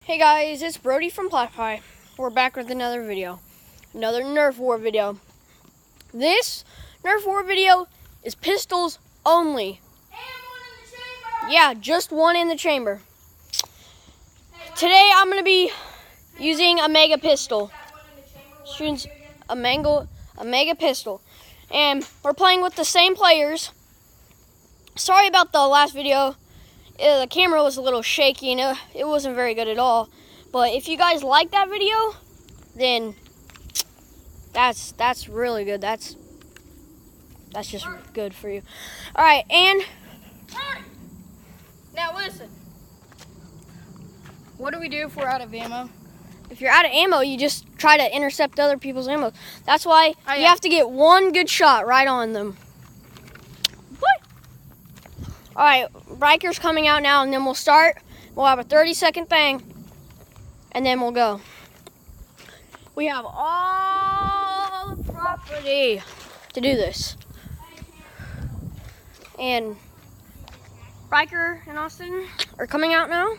Hey guys, it's Brody from PlatPie. We're back with another video. Another Nerf War video. This Nerf War video is pistols only. And one in the chamber. Yeah, just one in the chamber. Today I'm going to be using a mega pistol. Shooting a mega pistol. And we're playing with the same players. Sorry about the last video. The camera was a little shaky and it wasn't very good at all. But if you guys like that video, then that's really good. That's just good for you. All right, and Now listen. What do we do if we're out of ammo? if you're out of ammo, you just try to intercept other people's ammo. That's why you have to get one good shot right on them. What? All right, Riker's coming out now, and then we'll start. We'll have a 30-second thing, and then we'll go. We have all the property to do this. And Riker and Austin are coming out now.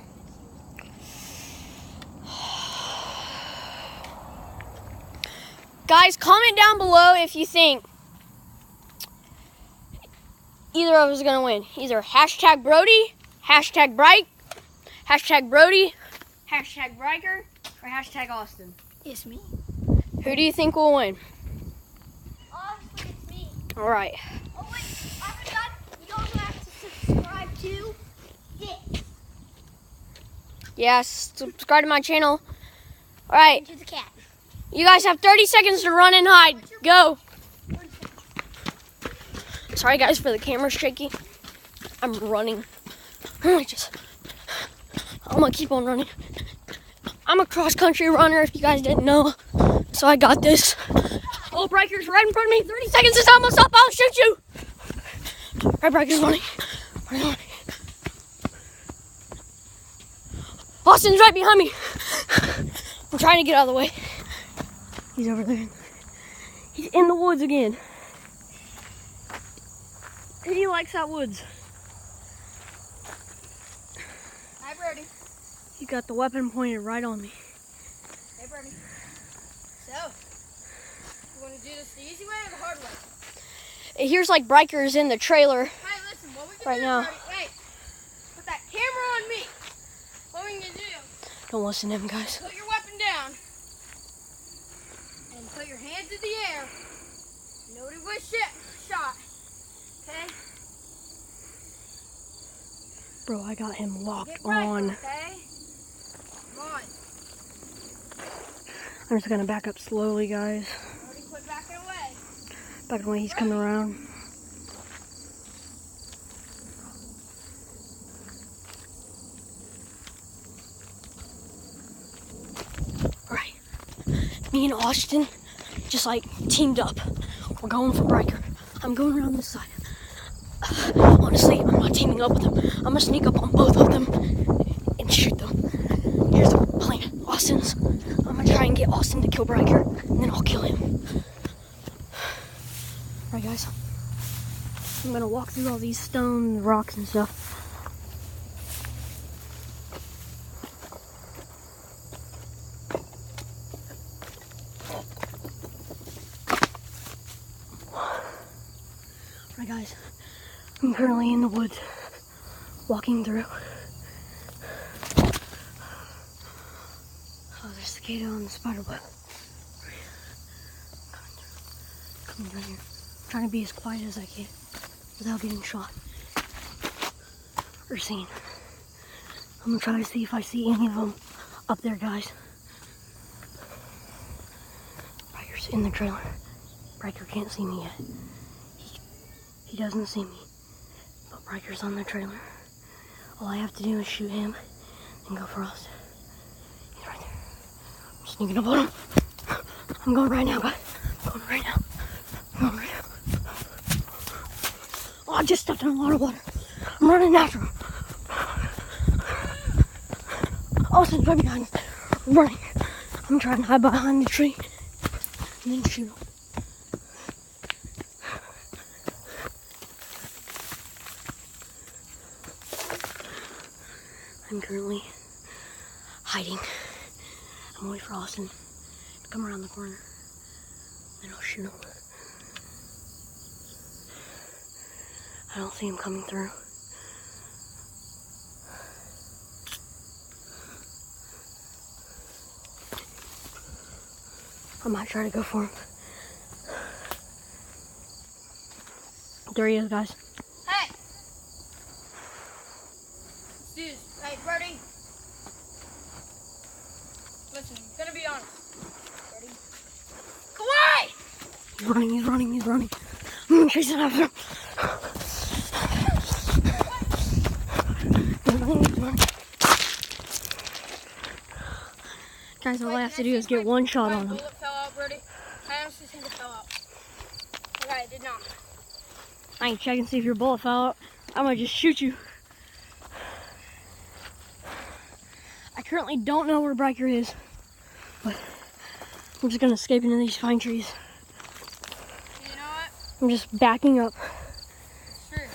Guys, comment down below if you think either of us is going to win. Either hashtag Brody, hashtag Bright, hashtag Brody, hashtag Riker, or hashtag Austin. It's me. Who do you think will win? Honestly, it's me. All right. Oh wait, I forgot. You also have to subscribe to this. Yes, subscribe to my channel. All right. Into the cat. You guys have 30 seconds to run and hide. Go. Sorry guys for the camera shaky. I'm running. I'm gonna keep on running. I'm a cross-country runner if you guys didn't know. So I got this. Oh, Riker's right in front of me. 30 seconds is almost up. I'll shoot you. Right, Riker's running. Austin's right behind me. I'm trying to get out of the way. He's over there. He's in the woods again. He likes that woods. Hi, Brody. He got the weapon pointed right on me. Hey, Brody. So, you want to do this the easy way or the hard way? Here's like Riker's in the trailer. Hey, listen. What we can Right do, now. Brody, wait. Put that camera on me. What we can do? Don't listen to him, guys. Put your weapon down. And put your hands in the air. Nobody was shot. Okay? Bro, I got him locked Get right, on. okay? Come on. I'm just gonna back up slowly, guys. Brody, quit backing away. Back away, he's coming around. Alright. Me and Austin just like teamed up. We're going for Riker. I'm going around this side. Honestly, I'm not teaming up with them. I'm gonna sneak up on both of them and shoot them. Here's the plan. I'm gonna try and get Austin to kill Riker, and then I'll kill him. Alright guys. I'm gonna walk through all these stone rocks and stuff. Alright guys, I'm currently in the woods, walking through. Oh, there's the cicada on the spider web. Coming through here. I'm trying to be as quiet as I can without getting shot or seen. I'm gonna try to see if I see any of them up there, guys. Riker's in the trailer. Riker can't see me yet. He doesn't see me, but Riker's on the trailer. All I have to do is shoot him and go for us. He's right there. I'm sneaking up on him. I'm going right now, guys. I'm going right now. Oh, I just stepped in a lot of water. I'm running after him. Austin's right behind me. I'm running. I'm trying to hide behind the tree and then shoot him. I'm currently hiding. I'm waiting for Austin to come around the corner. Then I'll shoot him. I don't see him coming through. I might try to go for him. There he is, guys. Hey! Dude, hey, Brody. Listen, I'm gonna be honest. Brody. Go away! He's running, he's running, he's running. I'm chasing after him. He's running, he's running. Guys, all I have to do is get one shot on him. Bullet fell out, Brody. I honestly think it fell out. Okay, it did not. I ain't checking to see if your bullet fell out. I might just shoot you. I currently don't know where Riker is, but I'm just gonna escape into these pine trees. You know what? I'm just backing up. Sure.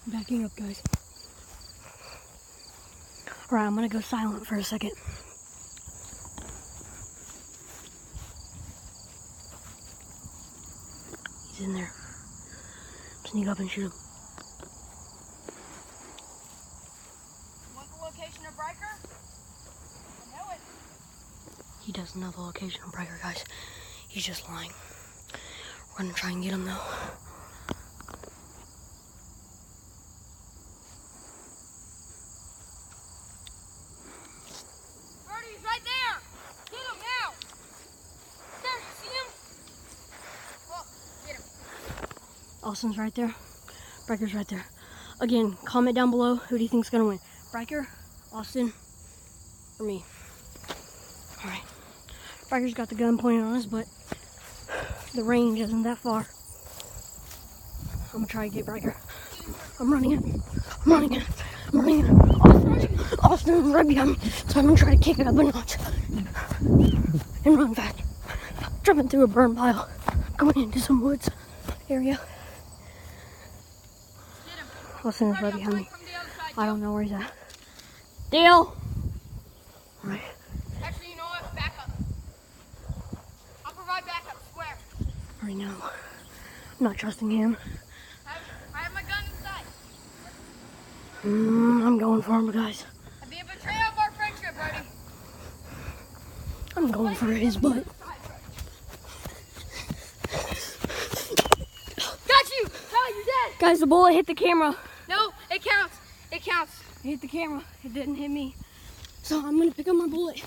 Backing up, guys. Alright, I'm gonna go silent for a second. He's in there. Sneak up and shoot him. Want the location of Riker? I know it. He doesn't know the location of Riker, guys. He's just lying. We're gonna try and get him though. Brody, he's right there! Get him now! There, you see him? Well, get him. Austin's right there. Riker's right there. Again, comment down below who do you think's gonna win? Riker, Austin, or me? Alright. Riker's got the gun pointed on us, but the range isn't that far. I'm gonna try to get Riker. I'm running in. I'm running in. I'm running in. Austin's right behind me, so I'm gonna try to kick it up a notch and run fast. Jumping through a burn pile, going into some woods area. Austin is right behind me. I don't know where he's at. Dale! Alright. Actually, you know what? Back up. I'll provide backup, swear. Right now, I'm not trusting him. I have my gun inside. I'm going for him, guys. I'd be a betrayal of our friendship, Brody. I'm going for his butt. Got you! Tyler, you're dead! Guys, the bullet hit the camera. No, it counts. It counts. It hit the camera. It didn't hit me. So I'm gonna pick up my bullet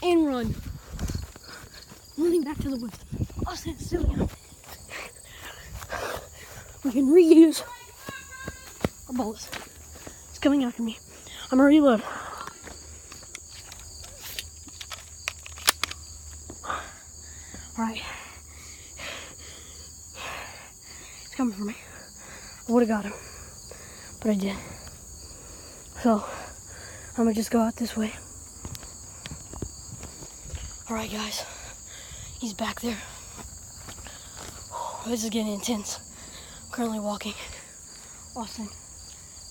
and run. Running back to the woods. Austin's still behind. We can reuse our bullets. It's coming after me. I'm gonna reload. Alright. It's coming for me. I would have got him, but I did. So, I'm gonna just go out this way. Alright guys, he's back there. This is getting intense. I'm currently walking. Austin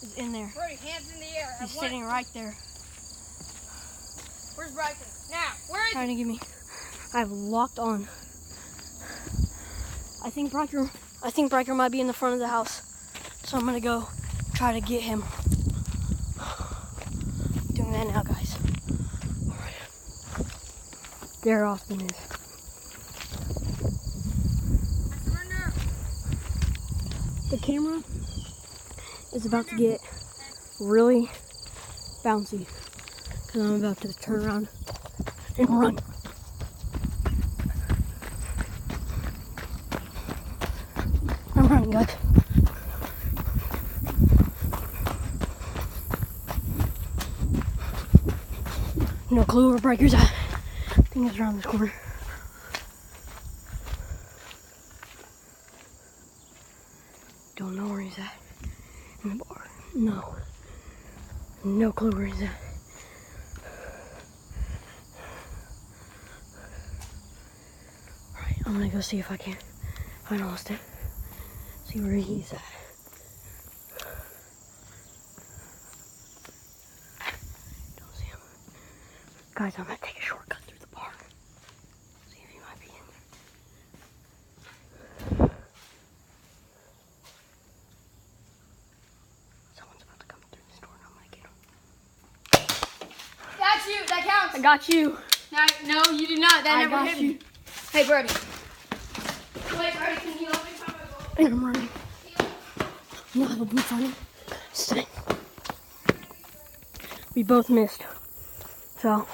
is in there. Brody, hands in the air. He's sitting right there. Where's Riker? Now, where is Trying to get me. I've locked on. I think Riker might be in the front of the house. So I'm gonna go try to get him. Doing that now, guys. Alright. There Austin is. Surrender. The camera is about to get really bouncy because I'm about to turn around and run. I'm running, guys. No clue where Riker's at. I think it's around this corner. Don't know where he's at. In the bar. No. No clue where he's at. Alright, I'm gonna go see if I can find Austin. See where he's at. Don't see him. Guys, I'm gonna take a shortcut through the barn. See if he might be in there. Someone's about to come through this door and I'm gonna get him. That's you. That counts. I got you. No, you do not. That I never got hit you. me. Hey, Brody. Wait, Brody, can you help me find my ball? And I'm running. I'm not helping find Stay. We both missed. So.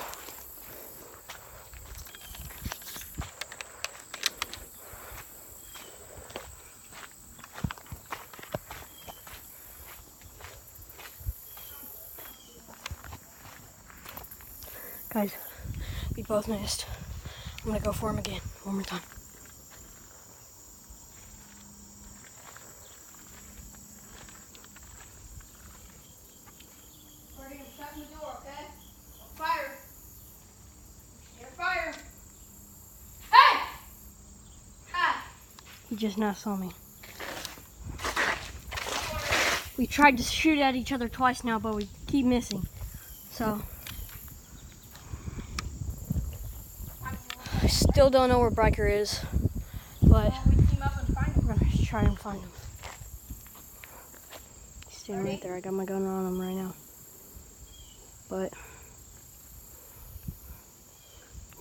Guys, we both missed. I'm gonna go for him again, one more time. Brody, I'm shutting the door, okay? Fire. You're fire. Hey! Ah. He just now saw me. We tried to shoot at each other twice now, but we keep missing. So. I still don't know where Briker is, but We team up and find him. we're gonna try and find him. He's standing right there. I got my gun on him right now. But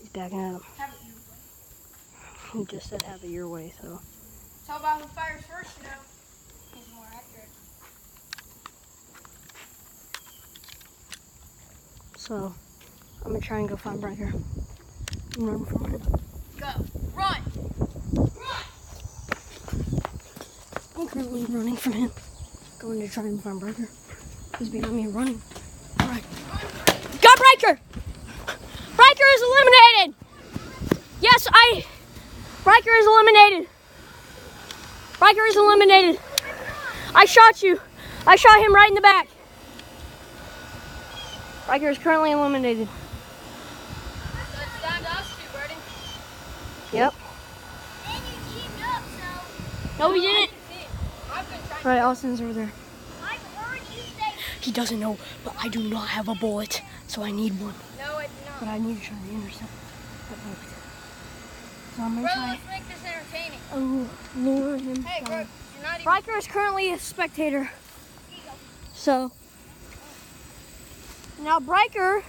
he's backing at him. Have it your way. He just said have it your way, so. It's all about who fires first, you know. He's more accurate. So I'm gonna try and go find Briker and run from him. Go. Run! I'm currently running from him. Going to try and find Briker. He's behind me running. Alright. Got Briker! Briker is eliminated! Yes, Briker is eliminated. Briker is eliminated. I shot you. I shot him right in the back. Briker is currently eliminated. So it's down to us two, Brody. Yep. And you teamed up, so. No, we didn't. I've been trying. Alright, Austin's over there. I've heard you say. He doesn't know, but I do not have a bullet, so I need one. No, I do not. But I need to try to intercept that bullet. So I'm gonna Bro, try let's make this entertaining. to lure him. Hey, from- bro, you're not even. Briker is currently a spectator. So now Briker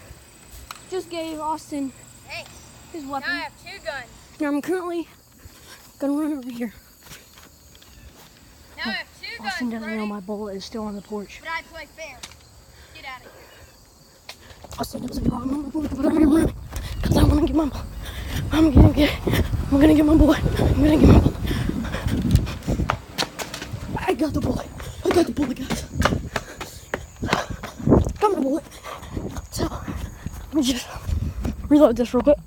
just gave Austin Thanks. his Now I weapon. have two guns. Now I'm currently gonna run over here. Now I have two guns, Austin doesn't Brody, know my bullet is still on the porch. but I play fair. Get out of here. Austin doesn't know I know my bullet, but I'm gonna run because I want to get my bullet. I'm gonna get my bullet. I'm gonna get my bullet. I got the bullet. I got the bullet, guys. Got my bullet. So let me just reload this real quick.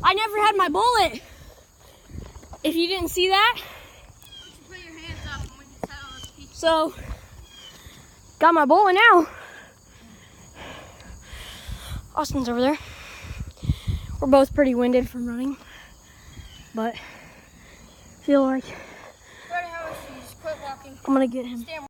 I never had my bullet. If you didn't see that. You should put your hands up and we can settle this piece. So, got my bullet now. Austin's over there. We're both pretty winded from running, but feel like Brody, how much you just quit walking? I'm gonna get him. Stand